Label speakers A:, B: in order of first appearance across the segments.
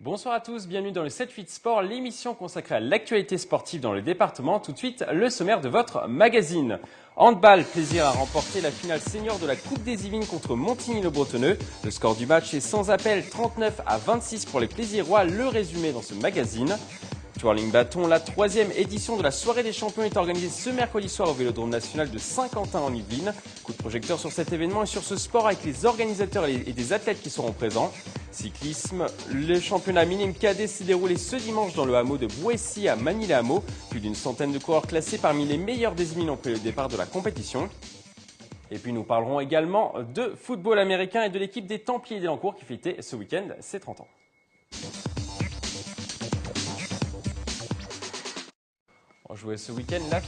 A: Bonsoir à tous, bienvenue dans le 7-8 Sport, l'émission consacrée à l'actualité sportive dans le département. Tout de suite, le sommaire de votre magazine. Handball, plaisir à remporter la finale senior de la Coupe des Yvelines contre Montigny-le-Bretonneux. Le score du match est sans appel, 39-26 pour les Plaisirois. Le résumé dans ce magazine. Twirling Bâton, la troisième édition de la soirée des champions est organisée ce mercredi soir au Vélodrome national de Saint-Quentin en Yvelines. Coup de projecteur sur cet événement et sur ce sport avec les organisateurs et des athlètes qui seront présents. Cyclisme, le championnat minime cadet s'est déroulé ce dimanche dans le hameau de Bouessy à Manille-les-Hameaux. Plus d'une centaine de coureurs classés parmi les meilleurs des Yvelines ont pris le départ de la compétition. Et puis nous parlerons également de football américain et de l'équipe des Templiers d'Elancourt qui fêtait ce week-end ses 30 ans. On jouait ce week-end la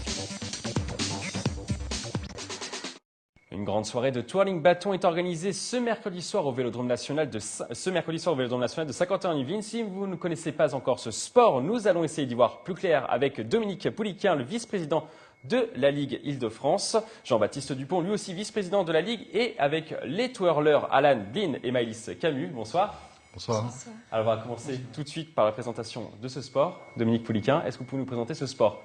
A: Une grande soirée de twirling bâton est organisée ce mercredi soir au Vélodrome national de Saint-Quentin-en-Yvelines. Si vous ne connaissez pas encore ce sport, nous allons essayer d'y voir plus clair avec Dominique Pouliquin, le vice-président de la Ligue Île-de-France, Jean-Baptiste Dupont, lui aussi vice-président de la Ligue, et avec les twirlers Alan Blin et Maëlys Camus. Bonsoir.
B: Bonsoir.
A: Alors on va commencer tout de suite par la présentation de ce sport. Dominique Pouliquin, est-ce que vous pouvez nous présenter ce sport ?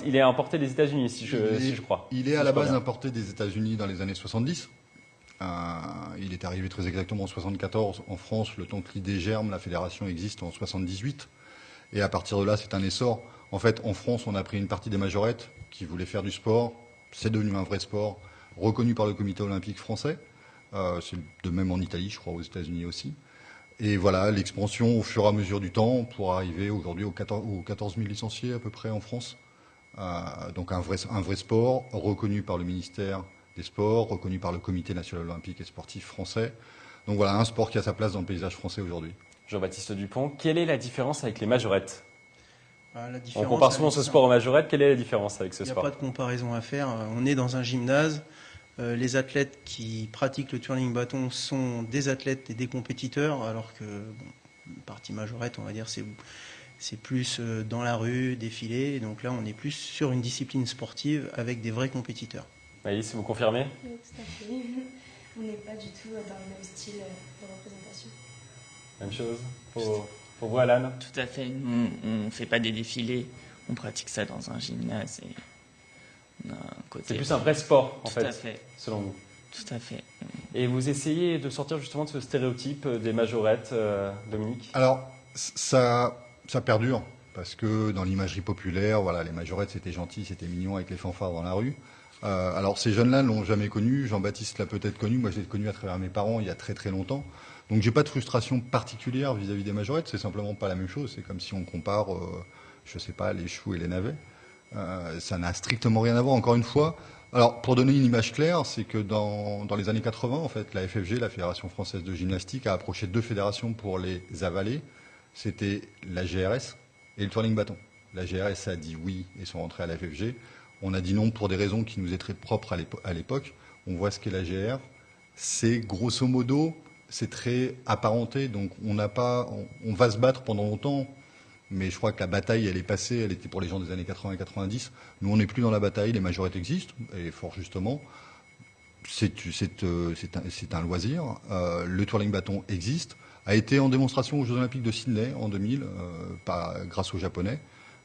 A: Il est importé des États-Unis, si je crois.
B: Il est à la base importé des États-Unis dans les années 70. Il est arrivé très exactement en 74 en France, le temps que l'idée germe, la fédération existe en 78. Et à partir de là, c'est un essor. En fait, en France, on a pris une partie des majorettes qui voulaient faire du sport. C'est devenu un vrai sport, reconnu par le comité olympique français. C'est de même en Italie, je crois, aux États-Unis aussi. Et voilà, l'expansion au fur et à mesure du temps pour arriver aujourd'hui aux 14 000 licenciés à peu près en France. Donc un vrai sport reconnu par le ministère des Sports, reconnu par le Comité national olympique et sportif français. Donc voilà, un sport qui a sa place dans le paysage français aujourd'hui.
A: Jean-Baptiste Dupont, quelle est la différence avec les majorettes ?
C: On
A: compare souvent ce sport aux majorettes, quelle est la différence avec ce sport ?
C: Il n'y a pas de comparaison à faire. On est dans un gymnase. Les athlètes qui pratiquent le twirling bâton sont des athlètes et des compétiteurs, alors que la partie majorette, on va dire, c'est plus dans la rue, défilé. Donc là, on est plus sur une discipline sportive avec des vrais compétiteurs.
A: Maëlys, vous confirmez ?
D: Oui, tout à fait. On n'est pas du tout dans le même style de représentation.
A: Même chose pour vous, Alan ?
E: Tout à fait. On ne fait pas des défilés, on pratique ça dans un gymnase. Et on a un côté...
A: C'est plus un vrai sport, en
E: Tout à fait,
A: selon vous.
E: Tout à fait.
A: Et vous essayez de sortir justement de ce stéréotype des majorettes, Dominique ?
B: Alors, ça perdure, parce que dans l'imagerie populaire, voilà, les majorettes, c'était gentil, c'était mignon avec les fanfares dans la rue. Alors, ces jeunes-là ne l'ont jamais connu. Jean-Baptiste l'a peut-être connu. Moi, je l'ai connu à travers mes parents il y a très très longtemps. Donc, j'ai pas de frustration particulière vis-à-vis des majorettes. C'est simplement pas la même chose. C'est comme si on compare, je sais pas, les choux et les navets. Ça n'a strictement rien à voir, encore une fois. Alors, pour donner une image claire, c'est que dans les années 80, en fait, la FFG, la Fédération française de gymnastique, a approché deux fédérations pour les avaler. C'était la GRS et le twirling bâton. La GRS a dit oui et sont rentrés à la FFG. On a dit non pour des raisons qui nous étaient propres à l'époque. On voit ce qu'est la GR. C'est grosso modo, c'est très apparenté. Donc on va se battre pendant longtemps. Mais je crois que la bataille, elle est passée. Elle était pour les gens des années 80 et 90. Nous, on n'est plus dans la bataille. Les majorettes existent. Et fort justement, c'est un loisir. Le twirling bâton existe. A été en démonstration aux Jeux Olympiques de Sydney en 2000, grâce aux Japonais.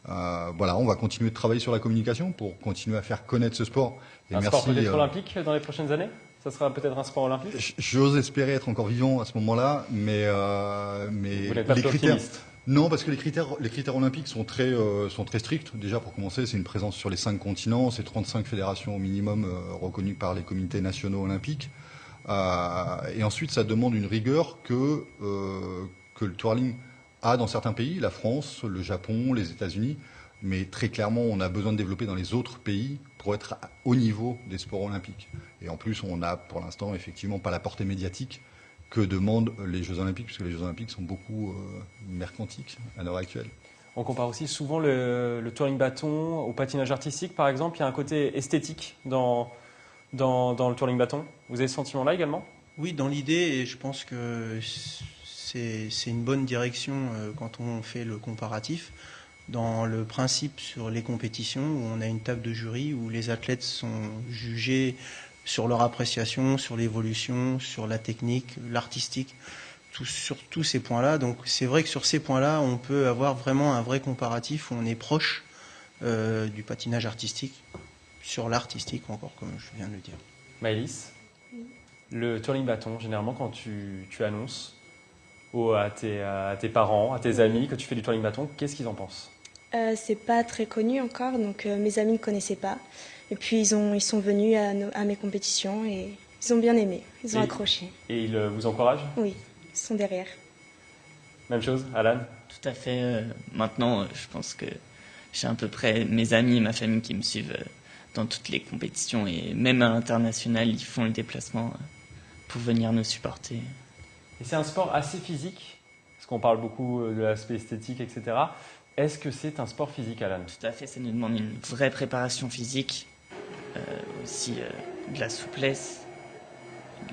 B: Voilà, on va continuer de travailler sur la communication pour continuer à faire connaître ce sport.
A: Et sport peut-être olympique dans les prochaines années ? Ça sera peut-être un sport olympique ?
B: J'ose espérer être encore vivant à ce moment-là, mais
A: vous n'êtes pas
B: les critères.
A: Optimiste.
B: Non, parce que les critères olympiques sont très stricts. Déjà, pour commencer, c'est une présence sur les 5 continents, c'est 35 fédérations au minimum reconnues par les comités nationaux olympiques. Et ensuite, ça demande une rigueur que le twirling a dans certains pays, la France, le Japon, les États-Unis. Mais très clairement, on a besoin de développer dans les autres pays pour être au niveau des sports olympiques. Et en plus, on n'a pour l'instant effectivement pas la portée médiatique que demandent les Jeux Olympiques, puisque les Jeux Olympiques sont beaucoup mercantiques à l'heure actuelle.
A: On compare aussi souvent le twirling bâton au patinage artistique, par exemple. Il y a un côté esthétique dans le twirling bâton. Vous avez ce sentiment-là également ?
C: Oui, dans l'idée, et je pense que c'est une bonne direction quand on fait le comparatif. Dans le principe sur les compétitions, où on a une table de jury, où les athlètes sont jugés sur leur appréciation, sur l'évolution, sur la technique, l'artistique, sur tous ces points-là. Donc c'est vrai que sur ces points-là, on peut avoir vraiment un vrai comparatif où on est proche du patinage artistique, sur l'artistique encore, comme je viens de le dire.
A: Maëlys, le twirling bâton, généralement quand tu annonces à tes parents, à tes amis que tu fais du twirling bâton, qu'est-ce qu'ils en pensent?
D: C'est pas très connu encore, donc mes amis ne connaissaient pas. Et puis ils sont venus à mes compétitions et ils ont bien aimé, ils ont accroché.
A: Et ils vous encouragent?
D: Oui, ils sont derrière.
A: Même chose, Alan?
E: Tout à fait. Maintenant, je pense que j'ai à peu près mes amis et ma famille qui me suivent dans toutes les compétitions et même à l'international, ils font le déplacement pour venir nous supporter.
A: Et c'est un sport assez physique, parce qu'on parle beaucoup de l'aspect esthétique, etc. Est-ce que c'est un sport physique, Alan?
E: Tout à fait, ça nous demande une vraie préparation physique, aussi de la souplesse,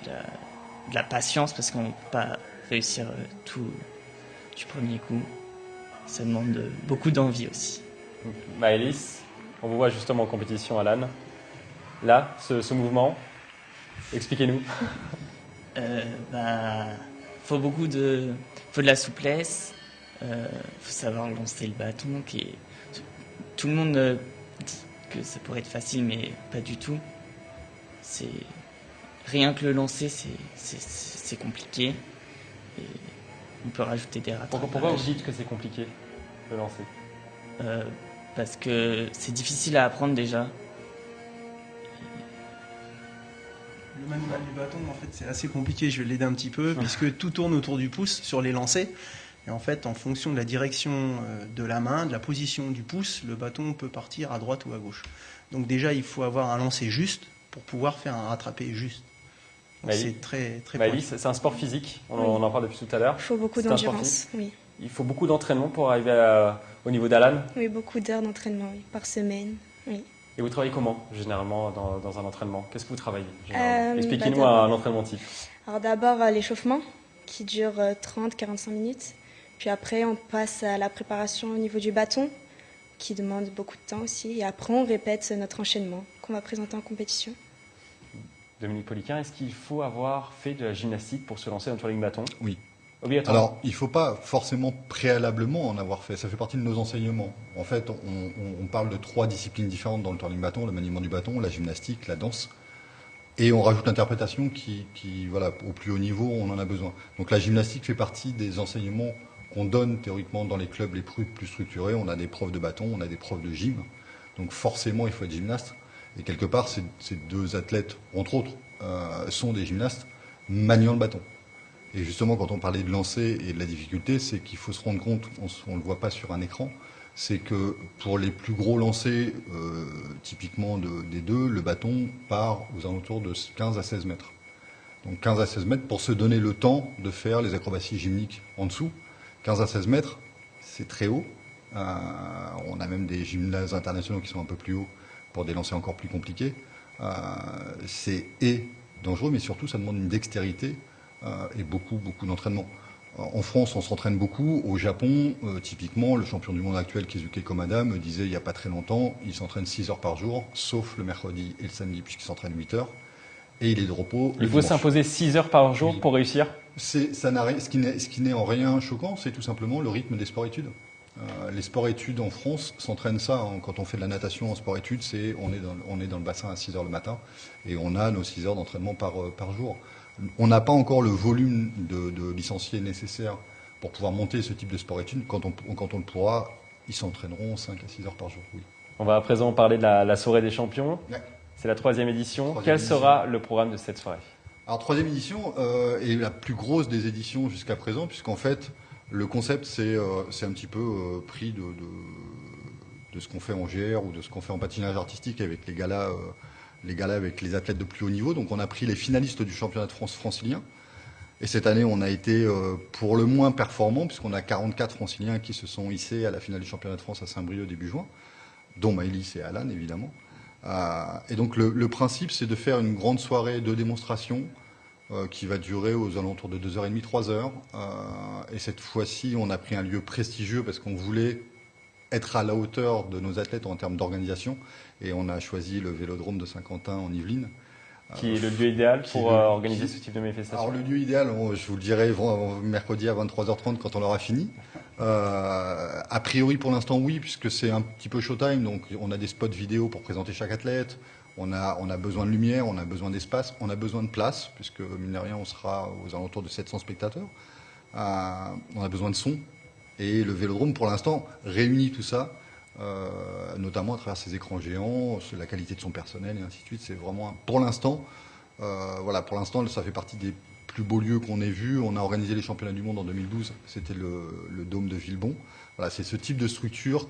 E: de la patience, parce qu'on ne peut pas réussir tout du premier coup. Ça demande beaucoup d'envie aussi.
A: Maëlys, on vous voit justement en compétition, Alan. Là, ce mouvement, expliquez-nous.
E: Faut faut de la souplesse, faut savoir lancer le bâton. Tout le monde dit que ça pourrait être facile, mais pas du tout. Rien que le lancer, c'est compliqué. Et on peut rajouter des rattrapages.
A: Pourquoi vous dites que c'est compliqué de lancer?
E: Parce que c'est difficile à apprendre déjà.
C: Le manuel du bâton, en fait, c'est assez compliqué. Je vais l'aider un petit peu, puisque tout tourne autour du pouce sur les lancers. Et en fait, en fonction de la direction de la main, de la position du pouce, le bâton peut partir à droite ou à gauche. Donc déjà, il faut avoir un lancer juste pour pouvoir faire un rattrapé juste. C'est très
A: Maëlys, c'est un sport physique, on en parle depuis tout à l'heure.
D: Il faut beaucoup d'endurance, oui.
A: Il faut beaucoup d'entraînement pour arriver au niveau d'Alan?
D: Oui, beaucoup d'heures d'entraînement, oui, par semaine, oui.
A: Et vous travaillez comment, généralement, dans un entraînement? Qu'est-ce que vous travaillez
D: Euh,
A: Expliquez-nous
D: bah,
A: un entraînement type.
D: Alors d'abord l'échauffement, qui dure 30-45 minutes. Puis après, on passe à la préparation au niveau du bâton, qui demande beaucoup de temps aussi. Et après, on répète notre enchaînement qu'on va présenter en compétition.
A: Dominique Poliquin, est-ce qu'il faut avoir fait de la gymnastique pour se lancer dans le twirling bâton?
B: Oui.
A: Obligatoire.
B: Alors, il ne faut pas forcément préalablement en avoir fait. Ça fait partie de nos enseignements. En fait, on parle de 3 disciplines différentes dans le twirling bâton, le maniement du bâton, la gymnastique, la danse. Et on rajoute l'interprétation qui, voilà, au plus haut niveau, on en a besoin. Donc la gymnastique fait partie des enseignements qu'on donne théoriquement dans les clubs les plus structurés. On a des profs de bâton, on a des profs de gym. Donc forcément, il faut être gymnaste. Et quelque part, ces 2 athlètes, entre autres, sont des gymnastes maniant le bâton. Et justement, quand on parlait de lancer et de la difficulté, c'est qu'il faut se rendre compte, on ne le voit pas sur un écran, c'est que pour les plus gros lancers, typiquement des 2, le bâton part aux alentours de 15 à 16 mètres. Donc 15 à 16 mètres pour se donner le temps de faire les acrobaties gymniques en dessous. 15 à 16 mètres, c'est très haut. On a même des gymnases internationaux qui sont un peu plus hauts pour des lancers encore plus compliqués. C'est dangereux, mais surtout ça demande une dextérité et beaucoup d'entraînement. En France, on s'entraîne beaucoup. Au Japon, typiquement, le champion du monde actuel, Keisuke Komada, me disait il n'y a pas très longtemps, il s'entraîne 6 heures par jour, sauf le mercredi et le samedi, puisqu'il s'entraîne 8 heures. Et il est de repos.
A: Il faut s'imposer 6 heures par jour pour réussir?
B: Ce qui n'est en rien choquant, c'est tout simplement le rythme des sports-études. Les sports-études en France s'entraînent ça. Hein. Quand on fait de la natation en sport-études, on est dans le bassin à 6 heures le matin et on a nos 6 heures d'entraînement par jour. On n'a pas encore le volume de licenciés nécessaire pour pouvoir monter ce type de sport-études. Quand on le pourra, ils s'entraîneront 5 à 6 heures par jour. Oui.
A: On va à présent parler de la soirée des champions.
B: Ouais.
A: C'est la 3e édition. Quel sera le programme de cette soirée?
B: Alors 3e édition est la plus grosse des éditions jusqu'à présent, puisqu'en fait le concept c'est un petit peu pris de ce qu'on fait en GR ou de ce qu'on fait en patinage artistique avec les galas avec les athlètes de plus haut niveau. Donc on a pris les finalistes du championnat de France francilien. Et cette année, on a été pour le moins performants, puisqu'on a 44 franciliens qui se sont hissés à la finale du championnat de France à Saint-Brieuc début juin, dont Maëlys et Alan, évidemment. Et donc le principe, c'est de faire une grande soirée de démonstration qui va durer aux alentours de 2h30, 3h. Et cette fois-ci, on a pris un lieu prestigieux parce qu'on voulait être à la hauteur de nos athlètes en termes d'organisation. Et on a choisi le Vélodrome de Saint-Quentin en Yvelines,
A: Qui est le lieu idéal pour organiser ce type de manifestation?
B: Alors le lieu idéal, je vous le dirai mercredi à 23h30 quand on l'aura fini. A priori pour l'instant oui, puisque c'est un petit peu showtime, donc on a des spots vidéo pour présenter chaque athlète, on a besoin de lumière, on a besoin d'espace, on a besoin de place, puisque mine de rien on sera aux alentours de 700 spectateurs. On a besoin de son, et le Vélodrome pour l'instant réunit tout ça, notamment à travers ses écrans géants, la qualité de son personnel et ainsi de suite. C'est vraiment, pour l'instant, pour l'instant ça fait partie des plus beaux lieux qu'on ait vus. On a organisé les championnats du monde en 2012, c'était le Dôme de Villebon. Voilà, c'est ce type de structure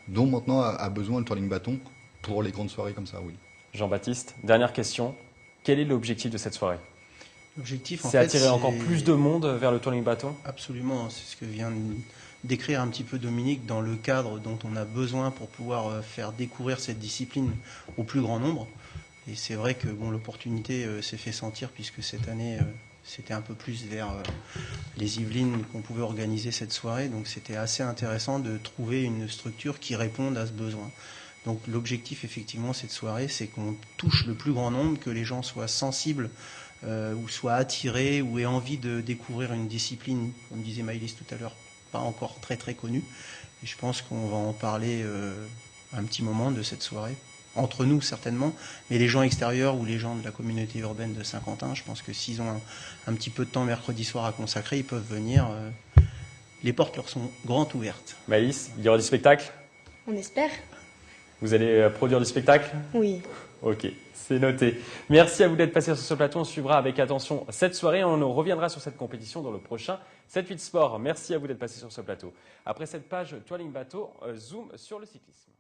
B: dont maintenant a besoin le twirling bâton pour les grandes soirées comme ça, oui.
A: Jean-Baptiste, dernière question. Quel est l'objectif de cette soirée?
C: L'objectif,
A: c'est attirer encore plus de monde vers le twirling bâton?
C: Absolument, c'est ce que vient décrire un petit peu Dominique dans le cadre dont on a besoin pour pouvoir faire découvrir cette discipline au plus grand nombre. Et c'est vrai que bon, l'opportunité s'est fait sentir puisque cette année, c'était un peu plus vers les Yvelines qu'on pouvait organiser cette soirée. Donc c'était assez intéressant de trouver une structure qui réponde à ce besoin. Donc l'objectif effectivement cette soirée, c'est qu'on touche le plus grand nombre, que les gens soient sensibles ou soient attirés ou aient envie de découvrir une discipline, comme disait Maëlys tout à l'heure, pas encore très très connue. Et je pense qu'on va en parler un petit moment de cette soirée. Entre nous certainement, mais les gens extérieurs ou les gens de la communauté urbaine de Saint-Quentin, je pense que s'ils ont un petit peu de temps mercredi soir à consacrer, ils peuvent venir. Les portes leur sont grandes ouvertes.
A: Maëlys, il y aura du spectacle?
D: On espère.
A: Vous allez produire du spectacle?
D: Oui.
A: Ok, c'est noté. Merci à vous d'être passé sur ce plateau. On suivra avec attention cette soirée. On reviendra sur cette compétition dans le prochain 7-8 Sport. Merci à vous d'être passé sur ce plateau. Après cette page Twirling Bateau, zoom sur le cyclisme.